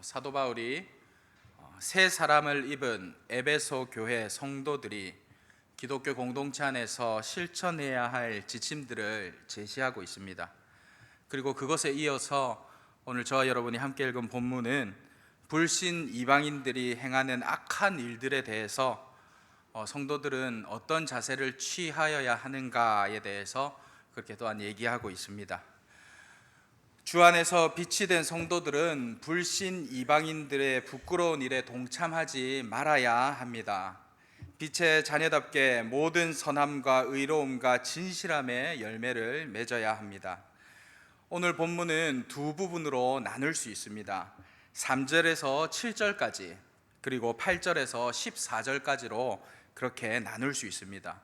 사도 바울이 새 사람을 입은 에베소 교회 성도들이 기독교 공동체 안에서 실천해야 할 지침들을 제시하고 있습니다. 그리고 그것에 이어서 오늘 저와 여러분이 함께 읽은 본문은 불신 이방인들이 행하는 악한 일들에 대해서 성도들은 어떤 자세를 취하여야 하는가에 대해서 그렇게 또한 얘기하고 있습니다. 주 안에서 빛이 된 성도들은 불신 이방인들의 부끄러운 일에 동참하지 말아야 합니다. 빛의 자녀답게 모든 선함과 의로움과 진실함의 열매를 맺어야 합니다. 오늘 본문은 두 부분으로 나눌 수 있습니다. 3절에서 7절까지 그리고 8절에서 14절까지로 그렇게 나눌 수 있습니다.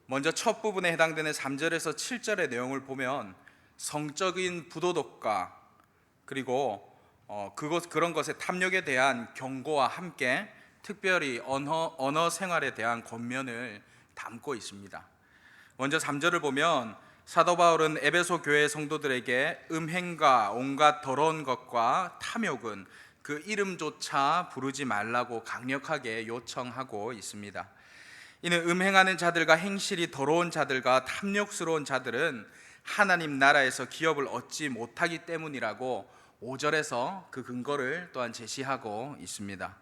먼저 첫 부분에 해당되는 3절에서 7절의 내용을 보면 성적인 부도덕과 그리고 그런 것의 탐욕에 대한 경고와 함께 특별히 언어 생활에 대한 권면을 담고 있습니다. 먼저 3절을 보면 사도 바울은 에베소 교회 성도들에게 음행과 온갖 더러운 것과 탐욕은 그 이름조차 부르지 말라고 강력하게 요청하고 있습니다. 이는 음행하는 자들과 행실이 더러운 자들과 탐욕스러운 자들은 하나님 나라에서 기업을 얻지 못하기 때문이라고 5절에서 그 근거를 또한 제시하고 있습니다.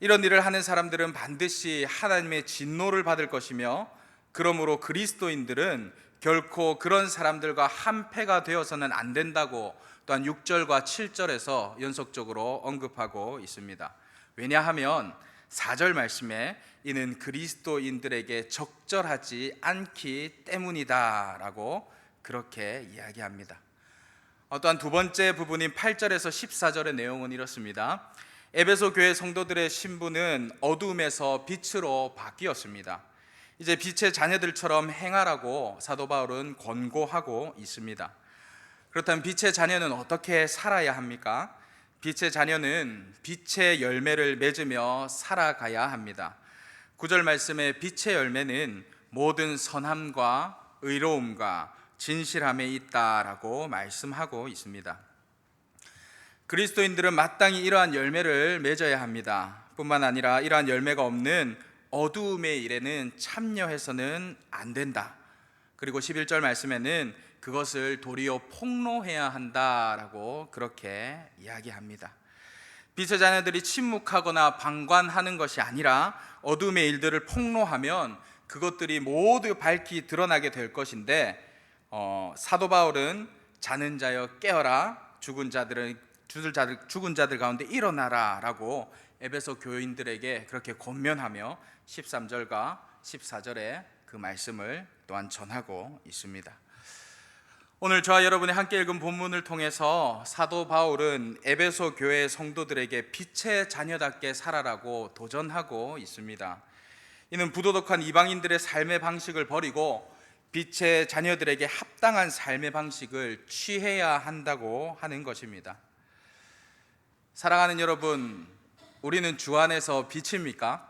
이런 일을 하는 사람들은 반드시 하나님의 진노를 받을 것이며 그러므로 그리스도인들은 결코 그런 사람들과 한패가 되어서는 안 된다고 또한 6절과 7절에서 연속적으로 언급하고 있습니다. 왜냐하면 4절 말씀에 이는 그리스도인들에게 적절하지 않기 때문이다 라고 그렇게 이야기합니다. 또한 두 번째 부분인 8절에서 14절의 내용은 이렇습니다. 에베소 교회 성도들의 신분은 어둠에서 빛으로 바뀌었습니다. 이제 빛의 자녀들처럼 행하라고 사도 바울은 권고하고 있습니다. 그렇다면 빛의 자녀는 어떻게 살아야 합니까? 빛의 자녀는 빛의 열매를 맺으며 살아가야 합니다. 9절 말씀에 빛의 열매는 모든 선함과 의로움과 진실함에 있다라고 말씀하고 있습니다. 그리스도인들은 마땅히 이러한 열매를 맺어야 합니다. 뿐만 아니라 이러한 열매가 없는 어두움의 일에는 참여해서는 안 된다. 그리고 11절 말씀에는 그것을 도리어 폭로해야 한다라고 그렇게 이야기합니다. 빛의 자녀들이 침묵하거나 방관하는 것이 아니라 어둠의 일들을 폭로하면 그것들이 모두 밝히 드러나게 될 것인데 사도 바울은 자는 자여 깨어라 죽은 자들 가운데 일어나라 라고 에베소 교인들에게 그렇게 권면하며 13절과 14절에 그 말씀을 또한 전하고 있습니다. 오늘 저와 여러분이 함께 읽은 본문을 통해서 사도 바울은 에베소 교회 성도들에게 빛의 자녀답게 살아라고 도전하고 있습니다. 이는 부도덕한 이방인들의 삶의 방식을 버리고 빛의 자녀들에게 합당한 삶의 방식을 취해야 한다고 하는 것입니다. 사랑하는 여러분, 우리는 주 안에서 빛입니까?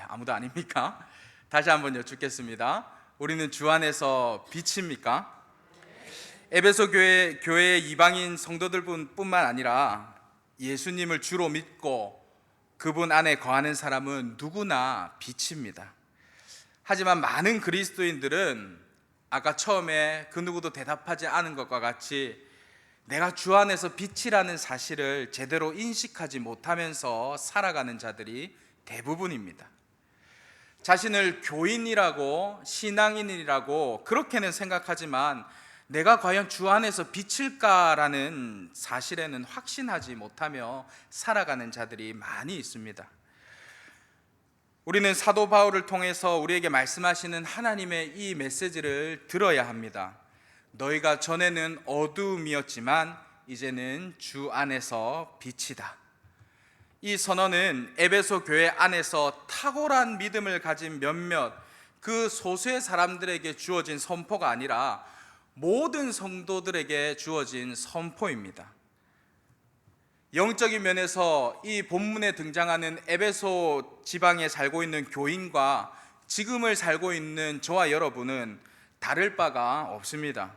아무도 아닙니까? 다시 한번 여쭙겠습니다. 우리는 주 안에서 빛입니까? 에베소 교회의 이방인 성도들뿐만 아니라 예수님을 주로 믿고 그분 안에 거하는 사람은 누구나 빛입니다. 하지만 많은 그리스도인들은 아까 처음에 그 누구도 대답하지 않은 것과 같이 내가 주 안에서 빛이라는 사실을 제대로 인식하지 못하면서 살아가는 자들이 대부분입니다. 자신을 교인이라고 신앙인이라고 그렇게는 생각하지만 내가 과연 주 안에서 빛일까라는 사실에는 확신하지 못하며 살아가는 자들이 많이 있습니다. 우리는 사도 바울을 통해서 우리에게 말씀하시는 하나님의 이 메시지를 들어야 합니다. 너희가 전에는 어두움이었지만 이제는 주 안에서 빛이다. 이 선언은 에베소 교회 안에서 탁월한 믿음을 가진 몇몇 그 소수의 사람들에게 주어진 선포가 아니라 모든 성도들에게 주어진 선포입니다. 영적인 면에서 이 본문에 등장하는 에베소 지방에 살고 있는 교인과 지금을 살고 있는 저와 여러분은 다를 바가 없습니다.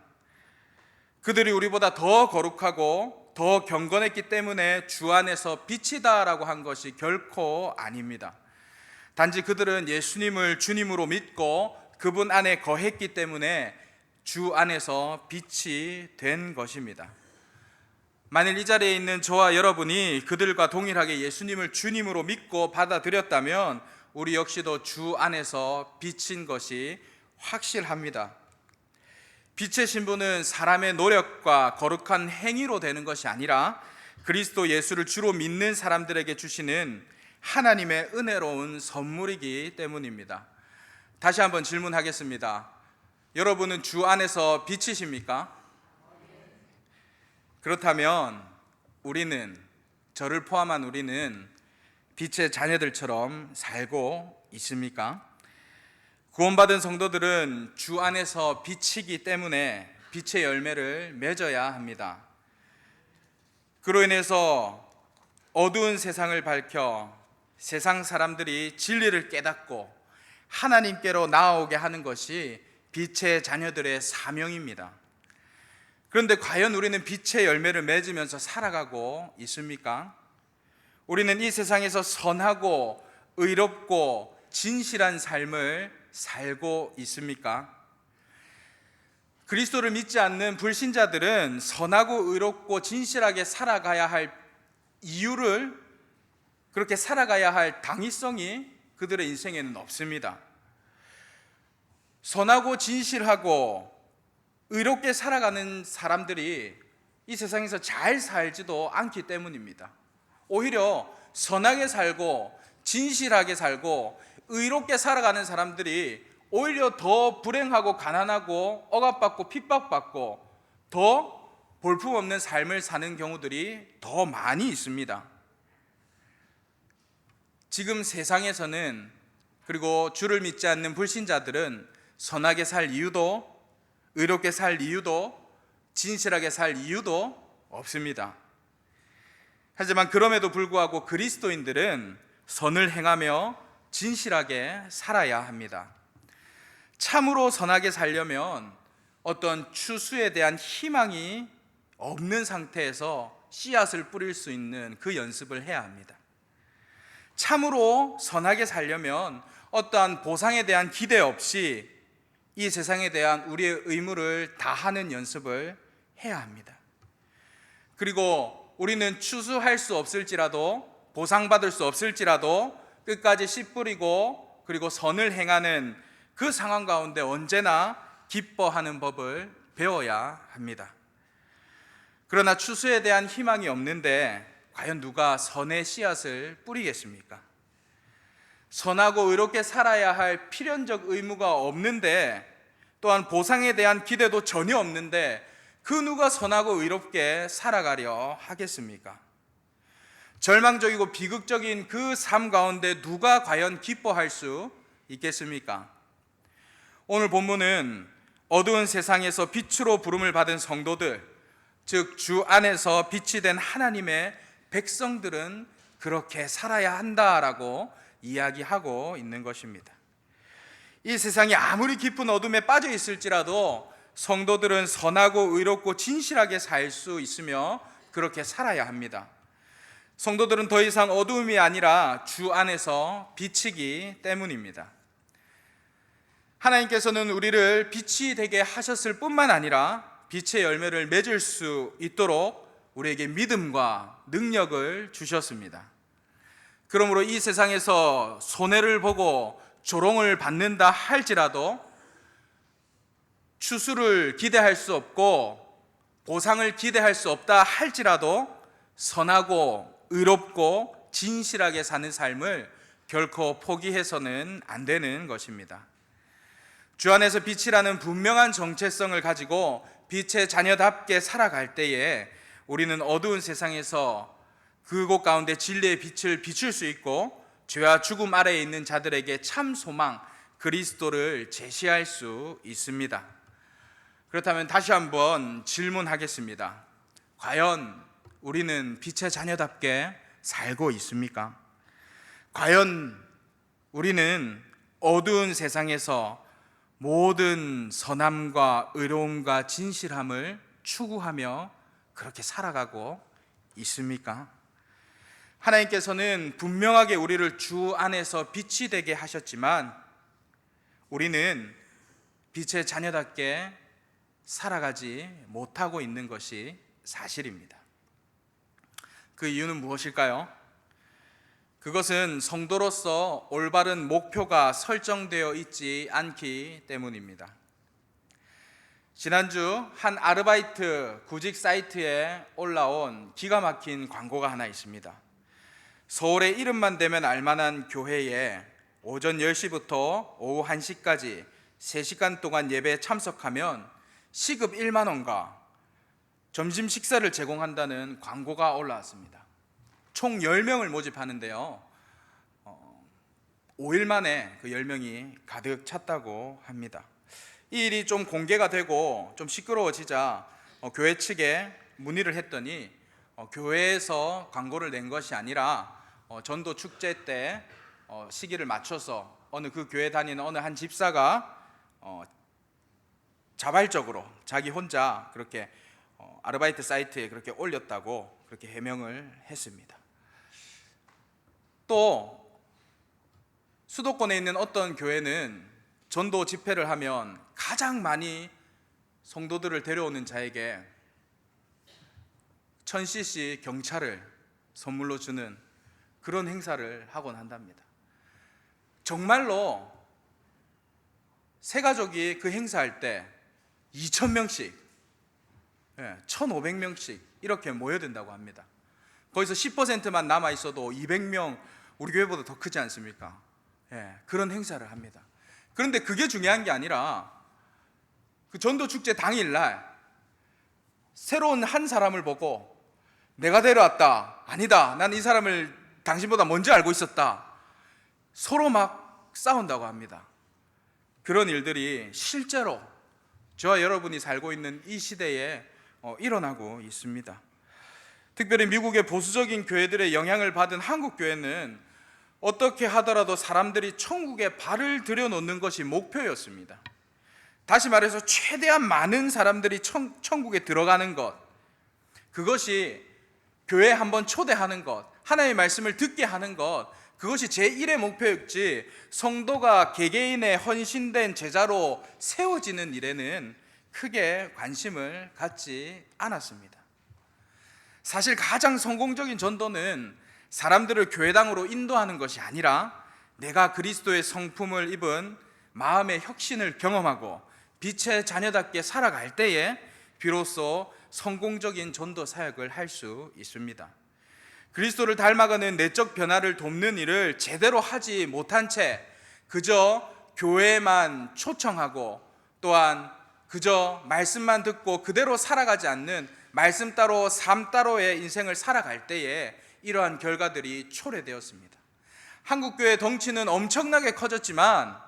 그들이 우리보다 더 거룩하고 더 경건했기 때문에 주 안에서 빛이다라고 한 것이 결코 아닙니다. 단지 그들은 예수님을 주님으로 믿고 그분 안에 거했기 때문에 주 안에서 빛이 된 것입니다. 만일 이 자리에 있는 저와 여러분이 그들과 동일하게 예수님을 주님으로 믿고 받아들였다면 우리 역시도 주 안에서 빛인 것이 확실합니다. 빛의 신분은 사람의 노력과 거룩한 행위로 되는 것이 아니라 그리스도 예수를 주로 믿는 사람들에게 주시는 하나님의 은혜로운 선물이기 때문입니다. 다시 한번 질문하겠습니다. 여러분은 주 안에서 빛이십니까? 그렇다면 우리는, 저를 포함한 우리는 빛의 자녀들처럼 살고 있습니까? 구원받은 성도들은 주 안에서 빛이기 때문에 빛의 열매를 맺어야 합니다. 그로 인해서 어두운 세상을 밝혀 세상 사람들이 진리를 깨닫고 하나님께로 나아오게 하는 것이 빛의 자녀들의 사명입니다. 그런데 과연 우리는 빛의 열매를 맺으면서 살아가고 있습니까? 우리는 이 세상에서 선하고 의롭고 진실한 삶을 살고 있습니까? 그리스도를 믿지 않는 불신자들은 선하고 의롭고 진실하게 살아가야 할 이유를, 그렇게 살아가야 할 당위성이 그들의 인생에는 없습니다. 선하고 진실하고 의롭게 살아가는 사람들이 이 세상에서 잘 살지도 않기 때문입니다. 오히려 선하게 살고 진실하게 살고 의롭게 살아가는 사람들이 오히려 더 불행하고 가난하고 억압받고 핍박받고 더 볼품없는 삶을 사는 경우들이 더 많이 있습니다. 지금 세상에서는, 그리고 주를 믿지 않는 불신자들은 선하게 살 이유도, 의롭게 살 이유도, 진실하게 살 이유도 없습니다. 하지만 그럼에도 불구하고 그리스도인들은 선을 행하며 진실하게 살아야 합니다. 참으로 선하게 살려면 어떤 추수에 대한 희망이 없는 상태에서 씨앗을 뿌릴 수 있는 그 연습을 해야 합니다. 참으로 선하게 살려면 어떠한 보상에 대한 기대 없이 이 세상에 대한 우리의 의무를 다하는 연습을 해야 합니다. 그리고 우리는 추수할 수 없을지라도, 보상받을 수 없을지라도 끝까지 씨 뿌리고 그리고 선을 행하는 그 상황 가운데 언제나 기뻐하는 법을 배워야 합니다. 그러나 추수에 대한 희망이 없는데 과연 누가 선의 씨앗을 뿌리겠습니까? 선하고 의롭게 살아야 할 필연적 의무가 없는데, 또한 보상에 대한 기대도 전혀 없는데 그 누가 선하고 의롭게 살아가려 하겠습니까? 절망적이고 비극적인 그 삶 가운데 누가 과연 기뻐할 수 있겠습니까? 오늘 본문은 어두운 세상에서 빛으로 부름을 받은 성도들, 즉 주 안에서 빛이 된 하나님의 백성들은 그렇게 살아야 한다라고 이야기하고 있는 것입니다. 이 세상이 아무리 깊은 어둠에 빠져 있을지라도 성도들은 선하고 의롭고 진실하게 살 수 있으며 그렇게 살아야 합니다. 성도들은 더 이상 어두움이 아니라 주 안에서 빛이기 때문입니다. 하나님께서는 우리를 빛이 되게 하셨을 뿐만 아니라 빛의 열매를 맺을 수 있도록 우리에게 믿음과 능력을 주셨습니다. 그러므로 이 세상에서 손해를 보고 조롱을 받는다 할지라도, 추수를 기대할 수 없고 보상을 기대할 수 없다 할지라도 선하고 의롭고 진실하게 사는 삶을 결코 포기해서는 안 되는 것입니다. 주 안에서 빛이라는 분명한 정체성을 가지고 빛의 자녀답게 살아갈 때에 우리는 어두운 세상에서 그곳 가운데 진리의 빛을 비출 수 있고 죄와 죽음 아래에 있는 자들에게 참 소망, 그리스도를 제시할 수 있습니다. 그렇다면 다시 한번 질문하겠습니다. 과연 우리는 빛의 자녀답게 살고 있습니까? 과연 우리는 어두운 세상에서 모든 선함과 의로움과 진실함을 추구하며 그렇게 살아가고 있습니까? 하나님께서는 분명하게 우리를 주 안에서 빛이 되게 하셨지만 우리는 빛의 자녀답게 살아가지 못하고 있는 것이 사실입니다. 그 이유는 무엇일까요? 그것은 성도로서 올바른 목표가 설정되어 있지 않기 때문입니다. 지난주 한 아르바이트 구직 사이트에 올라온 기가 막힌 광고가 하나 있습니다. 서울의 이름만 대면 알만한 교회에 오전 10시부터 오후 1시까지 3시간 동안 예배에 참석하면 시급 1만 원과 점심 식사를 제공한다는 광고가 올라왔습니다. 총 10명을 모집하는데요, 5일 만에 그 10명이 가득 찼다고 합니다. 이 일이 좀 공개가 되고 좀 시끄러워지자 교회 측에 문의를 했더니 교회에서 광고를 낸 것이 아니라 전도 축제 때 시기를 맞춰서 어느 그 교회 다니는 어느 한 집사가 자발적으로 자기 혼자 그렇게 아르바이트 사이트에 그렇게 올렸다고 그렇게 해명을 했습니다. 또 수도권에 있는 어떤 교회는 전도 집회를 하면 가장 많이 성도들을 데려오는 자에게 1000cc 경차를 선물로 주는 그런 행사를 하곤 한답니다. 정말로 세 가족이 그 행사할 때 2000명씩 1500명씩 이렇게 모여든다고 합니다. 거기서 10%만 남아 있어도 200명, 우리 교회보다 더 크지 않습니까? 그런 행사를 합니다. 그런데 그게 중요한 게 아니라 그 전도 축제 당일날 새로운 한 사람을 보고 내가 데려왔다, 아니다, 난 이 사람을 당신보다 먼저 알고 있었다, 서로 막 싸운다고 합니다. 그런 일들이 실제로 저와 여러분이 살고 있는 이 시대에 일어나고 있습니다. 특별히 미국의 보수적인 교회들의 영향을 받은 한국 교회는 어떻게 하더라도 사람들이 천국에 발을 들여놓는 것이 목표였습니다. 다시 말해서 최대한 많은 사람들이 천국에 들어가는 것, 그것이 교회에 한번 초대하는 것, 하나님의 말씀을 듣게 하는 것, 그것이 제1의 목표였지 성도가 개개인의 헌신된 제자로 세워지는 일에는 크게 관심을 갖지 않았습니다. 사실 가장 성공적인 전도는 사람들을 교회당으로 인도하는 것이 아니라 내가 그리스도의 성품을 입은 마음의 혁신을 경험하고 빛의 자녀답게 살아갈 때에 비로소 성공적인 전도 사역을 할 수 있습니다. 그리스도를 닮아가는 내적 변화를 돕는 일을 제대로 하지 못한 채 그저 교회만 초청하고 또한 그저 말씀만 듣고 그대로 살아가지 않는 말씀 따로 삶 따로의 인생을 살아갈 때에 이러한 결과들이 초래되었습니다. 한국교회 덩치는 엄청나게 커졌지만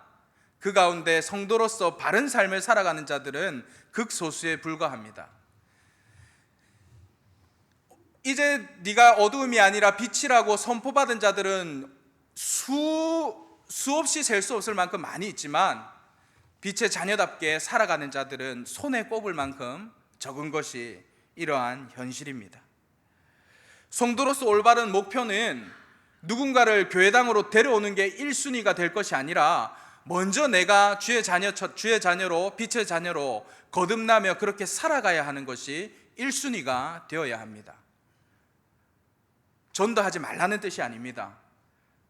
그 가운데 성도로서 바른 삶을 살아가는 자들은 극소수에 불과합니다. 이제 네가 어두움이 아니라 빛이라고 선포받은 자들은 수없이 셀 수 없을 만큼 많이 있지만 빛의 자녀답게 살아가는 자들은 손에 꼽을 만큼 적은 것이 이러한 현실입니다. 성도로서 올바른 목표는 누군가를 교회당으로 데려오는 게 1순위가 될 것이 아니라 먼저 내가 주의 자녀로 빛의 자녀로 거듭나며 그렇게 살아가야 하는 것이 1순위가 되어야 합니다. 전도하지 말라는 뜻이 아닙니다.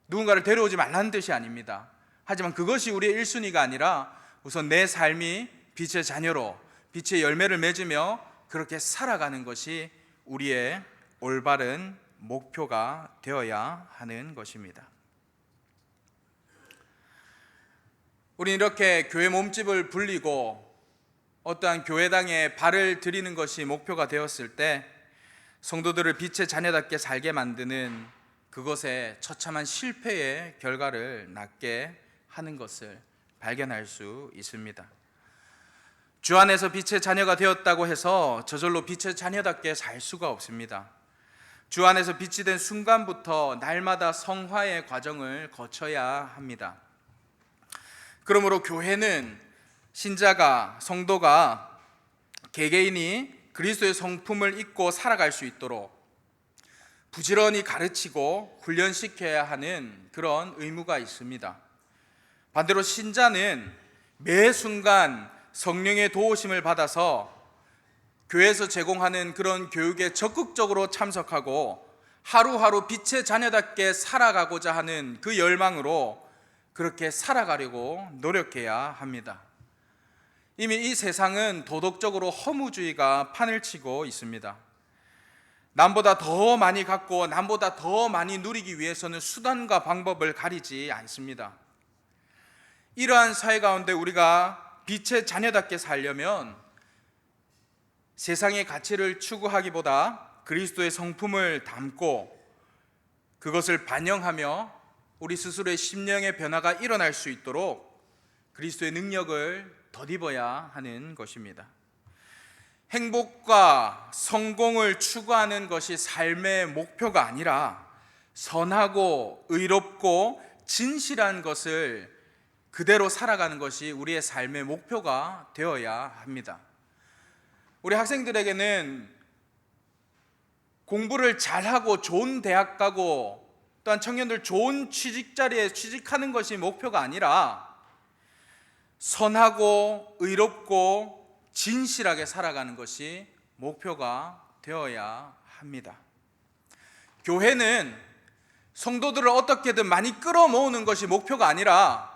누군가를 데려오지 말라는 뜻이 아닙니다. 하지만 그것이 우리의 1순위가 아니라 우선 내 삶이 빛의 자녀로 빛의 열매를 맺으며 그렇게 살아가는 것이 우리의 올바른 목표가 되어야 하는 것입니다. 우리는 이렇게 교회 몸집을 불리고 어떠한 교회당에 발을 들이는 것이 목표가 되었을 때 성도들을 빛의 자녀답게 살게 만드는 그것에 처참한 실패의 결과를 낳게 하는 것을 발견할 수 있습니다. 주 안에서 빛의 자녀가 되었다고 해서 저절로 빛의 자녀답게 살 수가 없습니다. 주 안에서 빛이 된 순간부터 날마다 성화의 과정을 거쳐야 합니다. 그러므로 교회는 신자가, 성도가 개개인이 그리스도의 성품을 잊고 살아갈 수 있도록 부지런히 가르치고 훈련시켜야 하는 그런 의무가 있습니다. 반대로 신자는 매 순간 성령의 도우심을 받아서 교회에서 제공하는 그런 교육에 적극적으로 참석하고 하루하루 빛의 자녀답게 살아가고자 하는 그 열망으로 그렇게 살아가려고 노력해야 합니다. 이미 이 세상은 도덕적으로 허무주의가 판을 치고 있습니다. 남보다 더 많이 갖고 남보다 더 많이 누리기 위해서는 수단과 방법을 가리지 않습니다. 이러한 사회 가운데 우리가 빛의 자녀답게 살려면 세상의 가치를 추구하기보다 그리스도의 성품을 담고 그것을 반영하며 우리 스스로의 심령의 변화가 일어날 수 있도록 그리스도의 능력을 덧입어야 하는 것입니다. 행복과 성공을 추구하는 것이 삶의 목표가 아니라 선하고 의롭고 진실한 것을 그대로 살아가는 것이 우리의 삶의 목표가 되어야 합니다. 우리 학생들에게는 공부를 잘하고 좋은 대학 가고 또한 청년들 좋은 취직 자리에 취직하는 것이 목표가 아니라 선하고 의롭고 진실하게 살아가는 것이 목표가 되어야 합니다. 교회는 성도들을 어떻게든 많이 끌어모으는 것이 목표가 아니라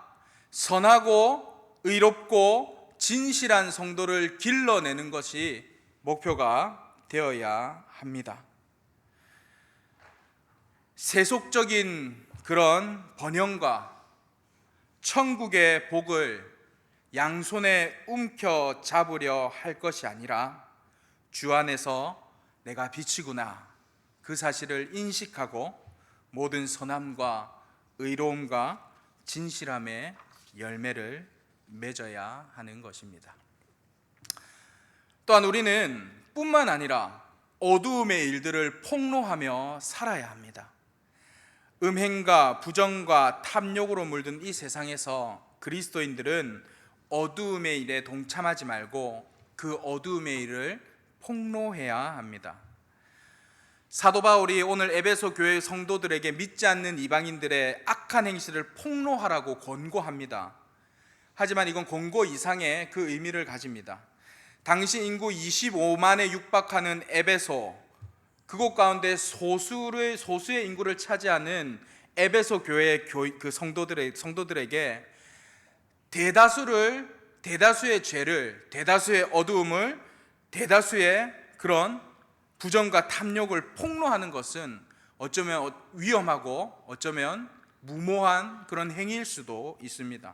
선하고 의롭고 진실한 성도를 길러내는 것이 목표가 되어야 합니다. 세속적인 그런 번영과 천국의 복을 양손에 움켜 잡으려 할 것이 아니라 주 안에서 내가 빛이구나 그 사실을 인식하고 모든 선함과 의로움과 진실함의 열매를 맺어야 하는 것입니다. 또한 우리는 뿐만 아니라 어두움의 일들을 폭로하며 살아야 합니다. 음행과 부정과 탐욕으로 물든 이 세상에서 그리스도인들은 어두움의 일에 동참하지 말고 그 어두움의 일을 폭로해야 합니다. 사도 바울이 오늘 에베소 교회 성도들에게 믿지 않는 이방인들의 악한 행실을 폭로하라고 권고합니다. 하지만 이건 권고 이상의 그 의미를 가집니다. 당시 인구 25만에 육박하는 에베소, 그곳 가운데 소수의 인구를 차지하는 에베소 교회의 그 성도들에게 대다수의 죄를, 대다수의 어두움을, 대다수의 그런 부정과 탐욕을 폭로하는 것은 어쩌면 위험하고 어쩌면 무모한 그런 행위일 수도 있습니다.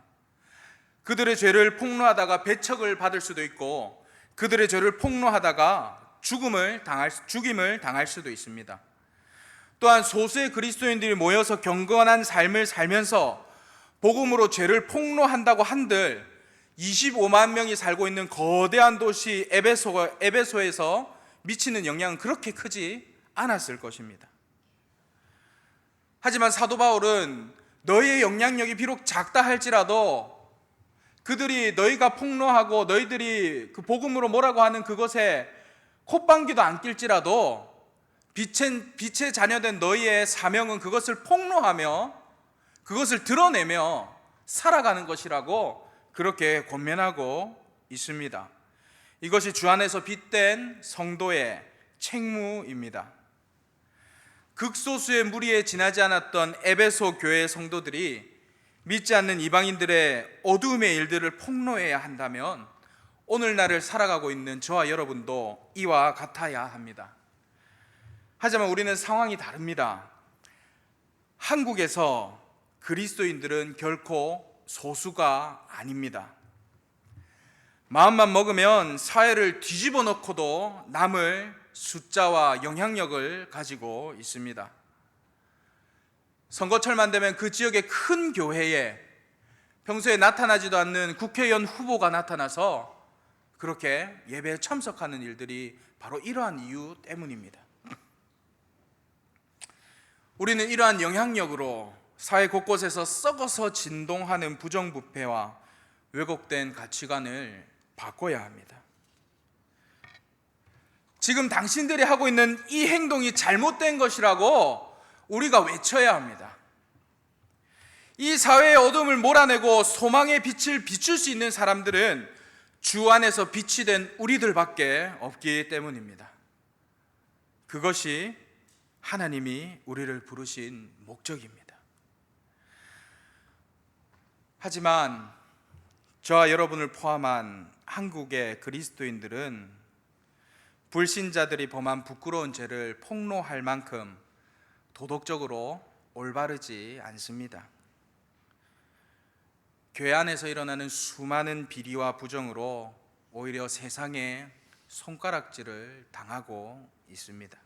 그들의 죄를 폭로하다가 배척을 받을 수도 있고 그들의 죄를 폭로하다가 죽임을 당할 수도 있습니다. 또한 소수의 그리스도인들이 모여서 경건한 삶을 살면서 복음으로 죄를 폭로한다고 한들 25만 명이 살고 있는 거대한 도시 에베소에서 미치는 영향은 그렇게 크지 않았을 것입니다. 하지만 사도 바울은 너희의 영향력이 비록 작다 할지라도 그들이 너희가 폭로하고 너희들이 그 복음으로 뭐라고 하는 그것에 콧방귀도 안 낄지라도 빛의 자녀된 너희의 사명은 그것을 폭로하며 그것을 드러내며 살아가는 것이라고 그렇게 권면하고 있습니다. 이것이 주 안에서 빛된 성도의 책무입니다. 극소수의 무리에 지나지 않았던 에베소 교회 성도들이 믿지 않는 이방인들의 어두움의 일들을 폭로해야 한다면 오늘날을 살아가고 있는 저와 여러분도 이와 같아야 합니다. 하지만 우리는 상황이 다릅니다. 한국에서 그리스도인들은 결코 소수가 아닙니다. 마음만 먹으면 사회를 뒤집어 놓고도 남을 숫자와 영향력을 가지고 있습니다. 선거철만 되면 그 지역의 큰 교회에 평소에 나타나지도 않는 국회의원 후보가 나타나서 그렇게 예배에 참석하는 일들이 바로 이러한 이유 때문입니다. 우리는 이러한 영향력으로 사회 곳곳에서 썩어서 진동하는 부정부패와 왜곡된 가치관을 바꿔야 합니다. 지금 당신들이 하고 있는 이 행동이 잘못된 것이라고 우리가 외쳐야 합니다. 이 사회의 어둠을 몰아내고 소망의 빛을 비출 수 있는 사람들은 주 안에서 빛이 된 우리들밖에 없기 때문입니다. 그것이 하나님이 우리를 부르신 목적입니다. 하지만 저와 여러분을 포함한 한국의 그리스도인들은 불신자들이 범한 부끄러운 죄를 폭로할 만큼 도덕적으로 올바르지 않습니다. 교회 안에서 일어나는 수많은 비리와 부정으로 오히려 세상에 손가락질을 당하고 있습니다.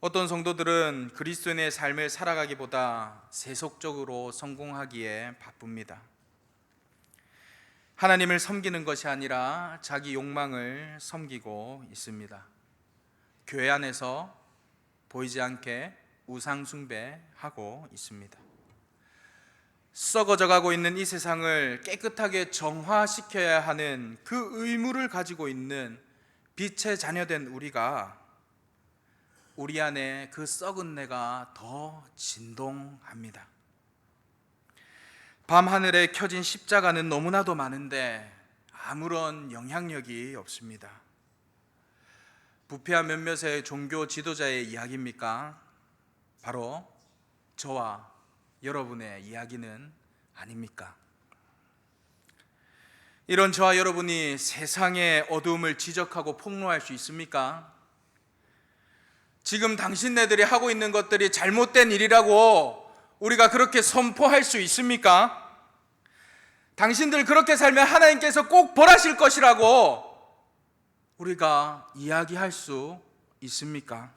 어떤 성도들은 그리스도인의 삶을 살아가기보다 세속적으로 성공하기에 바쁩니다. 하나님을 섬기는 것이 아니라 자기 욕망을 섬기고 있습니다. 교회 안에서 보이지 않게 우상 숭배하고 있습니다. 썩어져 가고 있는 이 세상을 깨끗하게 정화시켜야 하는 그 의무를 가지고 있는 빛의 자녀된 우리가 우리 안에 그 썩은 내가 더 진동합니다. 밤하늘에 켜진 십자가는 너무나도 많은데 아무런 영향력이 없습니다. 부패한 몇몇의 종교 지도자의 이야기입니까? 바로 저와 여러분의 이야기는 아닙니까? 이런 저와 여러분이 세상의 어두움을 지적하고 폭로할 수 있습니까? 지금 당신네들이 하고 있는 것들이 잘못된 일이라고 우리가 그렇게 선포할 수 있습니까? 당신들 그렇게 살면 하나님께서 꼭 벌하실 것이라고 우리가 이야기할 수 있습니까?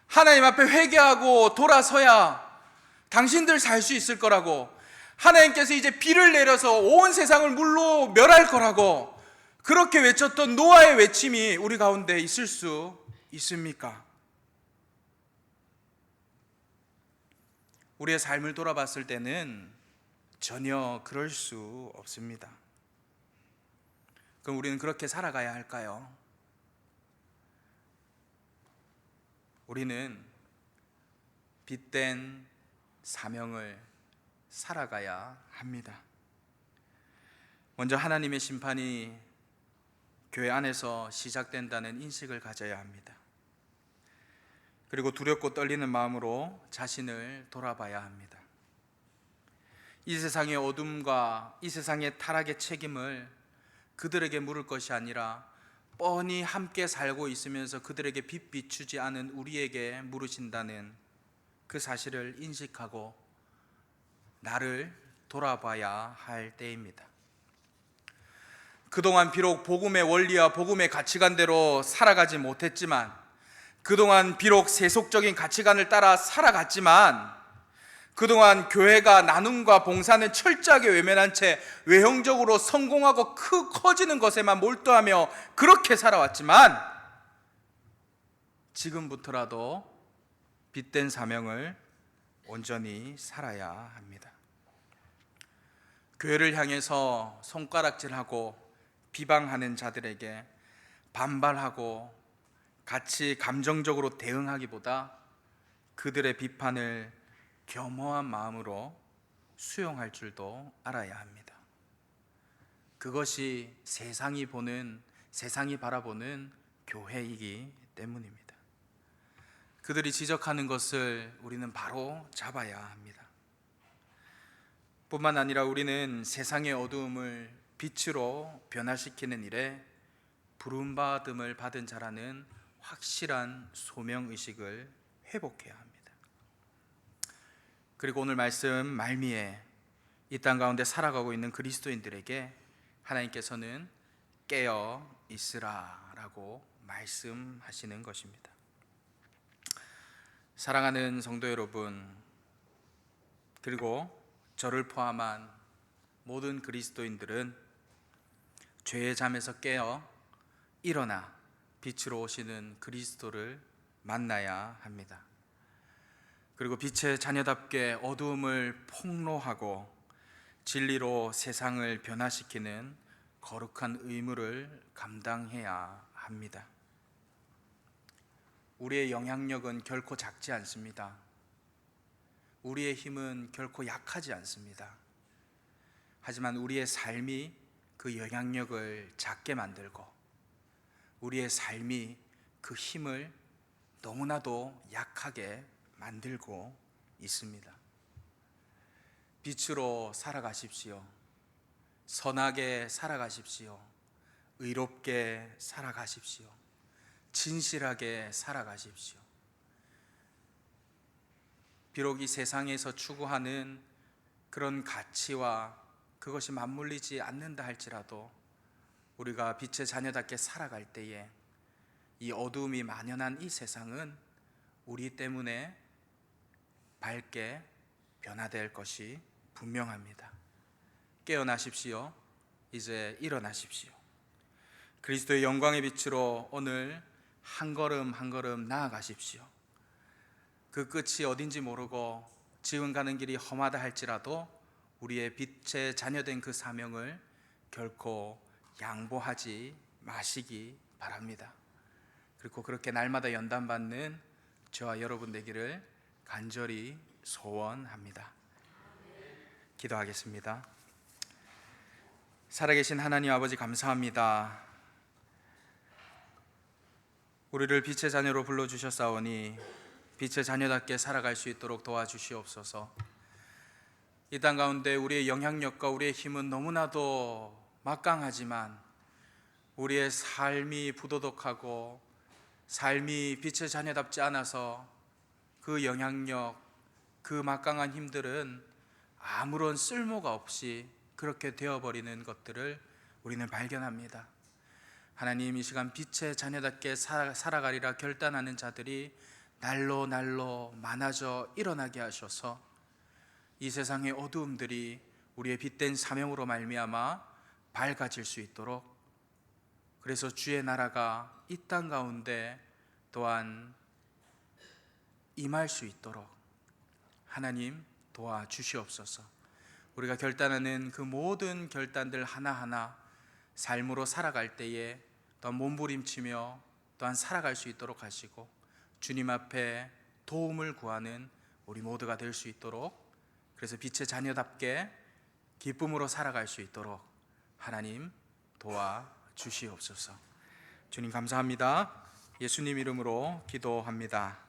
하나님 앞에 회개하고 돌아서야 당신들 살 수 있을 거라고, 하나님께서 이제 비를 내려서 온 세상을 물로 멸할 거라고 그렇게 외쳤던 노아의 외침이 우리 가운데 있을 수 있습니까? 우리의 삶을 돌아봤을 때는 전혀 그럴 수 없습니다. 그럼 우리는 그렇게 살아가야 할까요? 우리는 빛된 사명을 살아가야 합니다. 먼저 하나님의 심판이 교회 안에서 시작된다는 인식을 가져야 합니다. 그리고 두렵고 떨리는 마음으로 자신을 돌아봐야 합니다. 이 세상의 어둠과 이 세상의 타락의 책임을 그들에게 물을 것이 아니라 뻔히 함께 살고 있으면서 그들에게 빛 비추지 않은 우리에게 물으신다는 그 사실을 인식하고 나를 돌아봐야 할 때입니다. 그동안 비록 복음의 원리와 복음의 가치관대로 살아가지 못했지만, 그동안 비록 세속적인 가치관을 따라 살아갔지만, 그동안 교회가 나눔과 봉사는 철저하게 외면한 채 외형적으로 성공하고 커지는 것에만 몰두하며 그렇게 살아왔지만, 지금부터라도 빛된 사명을 온전히 살아야 합니다. 교회를 향해서 손가락질하고 비방하는 자들에게 반발하고 같이 감정적으로 대응하기보다 그들의 비판을 겸허한 마음으로 수용할 줄도 알아야 합니다. 그것이 세상이 바라보는 교회이기 때문입니다. 그들이 지적하는 것을 우리는 바로 잡아야 합니다. 뿐만 아니라 우리는 세상의 어두움을 빛으로 변화시키는 일에 부름받음을 받은 자라는 확실한 소명의식을 회복해야 합니다. 그리고 오늘 말씀 말미에 이 땅 가운데 살아가고 있는 그리스도인들에게 하나님께서는 깨어 있으라 라고 말씀하시는 것입니다. 사랑하는 성도 여러분, 그리고 저를 포함한 모든 그리스도인들은 죄의 잠에서 깨어 일어나 빛으로 오시는 그리스도를 만나야 합니다. 그리고 빛의 자녀답게 어두움을 폭로하고 진리로 세상을 변화시키는 거룩한 의무를 감당해야 합니다. 우리의 영향력은 결코 작지 않습니다. 우리의 힘은 결코 약하지 않습니다. 하지만 우리의 삶이 그 영향력을 작게 만들고 우리의 삶이 그 힘을 너무나도 약하게 만들고 있습니다. 빛으로 살아가십시오. 선하게 살아가십시오. 의롭게 살아가십시오. 진실하게 살아가십시오. 비록 이 세상에서 추구하는 그런 가치와 그것이 맞물리지 않는다 할지라도 우리가 빛의 자녀답게 살아갈 때에 이 어두움이 만연한 이 세상은 우리 때문에 밝게 변화될 것이 분명합니다. 깨어나십시오. 이제 일어나십시오. 그리스도의 영광의 빛으로 오늘 한 걸음 한 걸음 나아가십시오. 그 끝이 어딘지 모르고 지금 가는 길이 험하다 할지라도 우리의 빛의 자녀된 그 사명을 결코 양보하지 마시기 바랍니다. 그리고 그렇게 날마다 연단받는 저와 여러분 되기를 간절히 소원합니다. 기도하겠습니다. 살아계신 하나님 아버지, 감사합니다. 우리를 빛의 자녀로 불러주셨사오니 빛의 자녀답게 살아갈 수 있도록 도와주시옵소서. 이 땅 가운데 우리의 영향력과 우리의 힘은 너무나도 막강하지만 우리의 삶이 부도덕하고 삶이 빛의 자녀답지 않아서 그 영향력, 그 막강한 힘들은 아무런 쓸모가 없이 그렇게 되어버리는 것들을 우리는 발견합니다. 하나님, 이 시간 빛의 자녀답게 살아가리라 결단하는 자들이 날로 날로 많아져 일어나게 하셔서 이 세상의 어두움들이 우리의 빛된 사명으로 말미암아 밝아질 수 있도록, 그래서 주의 나라가 이 땅 가운데 또한 임할 수 있도록 하나님 도와주시옵소서. 우리가 결단하는 그 모든 결단들 하나하나 삶으로 살아갈 때에 또한 몸부림치며 또한 살아갈 수 있도록 하시고 주님 앞에 도움을 구하는 우리 모두가 될 수 있도록, 그래서 빛의 자녀답게 기쁨으로 살아갈 수 있도록 하나님 도와주시옵소서. 주님 감사합니다. 예수님 이름으로 기도합니다.